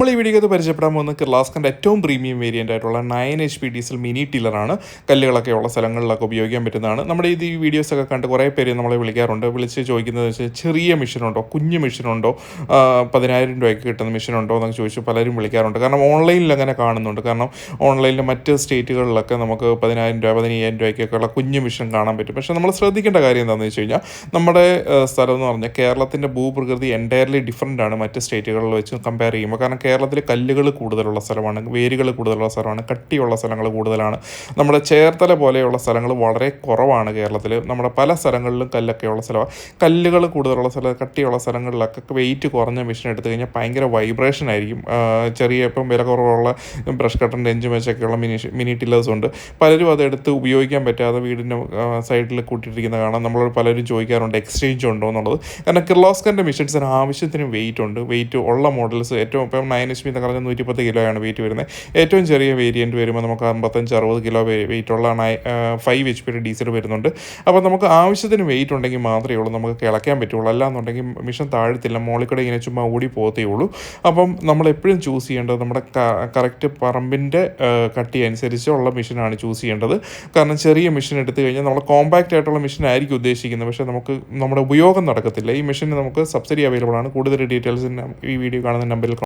നമ്മൾ ഈ വീഡിയോയ്ക്ക് പരിചയപ്പെടാൻ പോകുന്ന കിർലോസ്കറിൻ്റെ ഏറ്റവും പ്രീമിയം വേരിയൻ്റ് ആയിട്ടുള്ള 9 HP ഡീസൽ മിനി ടില്ലറാണ്. കല്ലുകളൊക്കെ ഉള്ള സ്ഥലങ്ങളിലൊക്കെ ഉപയോഗിക്കാൻ പറ്റുന്നതാണ്. നമ്മുടെ ഈ വീഡിയോസൊക്കെ കണ്ട് കുറേ പേര് നമ്മളെ വിളിക്കാറുണ്ട്. വിളിച്ച് ചോദിക്കുന്നത് വെച്ചാൽ ചെറിയ മെഷീനുണ്ടോ, കുഞ്ഞു മെഷീനുണ്ടോ, 10,000 രൂപയ്ക്ക് കിട്ടുന്ന മെഷീനുണ്ടോ എന്നൊക്കെ ചോദിച്ച് പലരും വിളിക്കാറുണ്ട്. കാരണം ഓൺലൈനിൽ അങ്ങനെ കാണുന്നുണ്ട്. കാരണം ഓൺലൈനിൽ മറ്റ് സ്റ്റേറ്റുകളിലൊക്കെ നമുക്ക് 10,000 രൂപ 15,000 രൂപയ്ക്കൊക്കെയുള്ള കുഞ്ഞു മെഷീൻ കാണാൻ പറ്റും. പക്ഷേ നമ്മൾ ശ്രദ്ധിക്കേണ്ട കാര്യം എന്താണെന്ന് വെച്ച് കഴിഞ്ഞാൽ നമ്മുടെ സ്ഥലം എന്ന് പറഞ്ഞാൽ കേരളത്തിൻ്റെ ഭൂപ്രകൃതി എൻറ്റയർലി ഡിഫറൻ്റ് ആണ് മറ്റ് സ്റ്റേറ്റുകളിൽ വെച്ച് കമ്പയർ ചെയ്യുമ്പോൾ. കാരണം കേരളത്തിൽ കല്ലുകൾ കൂടുതലുള്ള സ്ഥലമാണ്, വേരുകൾ കൂടുതലുള്ള സ്ഥലമാണ്, കട്ടിയുള്ള സ്ഥലങ്ങൾ കൂടുതലാണ്. നമ്മുടെ ചേർത്തല പോലെയുള്ള സ്ഥലങ്ങൾ വളരെ കുറവാണ് കേരളത്തിൽ. നമ്മുടെ പല സ്ഥലങ്ങളിലും കല്ലൊക്കെയുള്ള സ്ഥലമാണ്. കല്ലുകൾ കൂടുതലുള്ള കട്ടിയുള്ള സ്ഥലങ്ങളിലൊക്കെ വെയിറ്റ് കുറഞ്ഞ മെഷീൻ എടുത്തു കഴിഞ്ഞാൽ ഭയങ്കര വൈബ്രേഷൻ ആയിരിക്കും. ചെറിയ ഇപ്പം വില കുറവുള്ള ബ്രഷ് കട്ടറിൻ്റെ എഞ്ചിൻ വെച്ചൊക്കെയുള്ള മിനി ടില്ലേഴ്സ് ഉണ്ട്. പലരും അതെടുത്ത് ഉപയോഗിക്കാൻ പറ്റാതെ വീടിൻ്റെ സൈഡിൽ കൂട്ടിയിട്ടിരിക്കുന്ന കാണാം. നമ്മളോട് പലരും ചോദിക്കാറുണ്ട് എക്സ്ചേഞ്ച് ഉണ്ടോ എന്നുള്ളത്. കാരണം കിർലോസ്കറിൻ്റെ മെഷീൻസിന് ആവശ്യത്തിന് വെയിറ്റ് ഉണ്ട്. വെയിറ്റ് ഉള്ള മോഡൽസ് ഏറ്റവും ഇപ്പം 9 HP എന്ന് പറഞ്ഞാൽ 110 കിലോയാണ് വെയിറ്റ് വരുന്നത്. ഏറ്റവും ചെറിയ വേരിയൻറ്റ് വരുമ്പോൾ നമുക്ക് 55-60 കിലോ വെയിറ്റുള്ള 5 HP ഡീസൽ വരുന്നുണ്ട്. അപ്പോൾ നമുക്ക് ആവശ്യത്തിന് വെയിറ്റ് ഉണ്ടെങ്കിൽ മാത്രമേ ഉള്ളൂ നമുക്ക് കിളയ്ക്കാൻ പറ്റുള്ളൂ. അല്ലാന്നുണ്ടെങ്കിൽ മിഷൻ താഴത്തില്ല, മോളിൽ കൂടെ ഇങ്ങനെ ചുമ്മാ ഓടി പോകത്തേ ഉള്ളൂ. അപ്പം നമ്മൾ എപ്പോഴും ചൂസ് ചെയ്യേണ്ടത് നമ്മുടെ കറക്റ്റ് പറമ്പിൻ്റെ കട്ടി അനുസരിച്ചുള്ള മെഷീനാണ് ചൂസ് ചെയ്യേണ്ടത്. കാരണം ചെറിയ മെഷീൻ എടുത്തു കഴിഞ്ഞാൽ നമ്മൾ കോമ്പാക്റ്റ് ആയിട്ടുള്ള മെഷീൻ ആയിരിക്കും ഉദ്ദേശിക്കുന്നത്, പക്ഷേ നമുക്ക് നമ്മുടെ ഉപയോഗം നടക്കത്തില്ല. ഈ മെഷീന് നമുക്ക് സബ്സിഡി അവൈലബിൾ ആണ്. കൂടുതൽ ഡീറ്റെയിൽസ് ഈ വീഡിയോ കാണുന്ന നമ്പറിൽ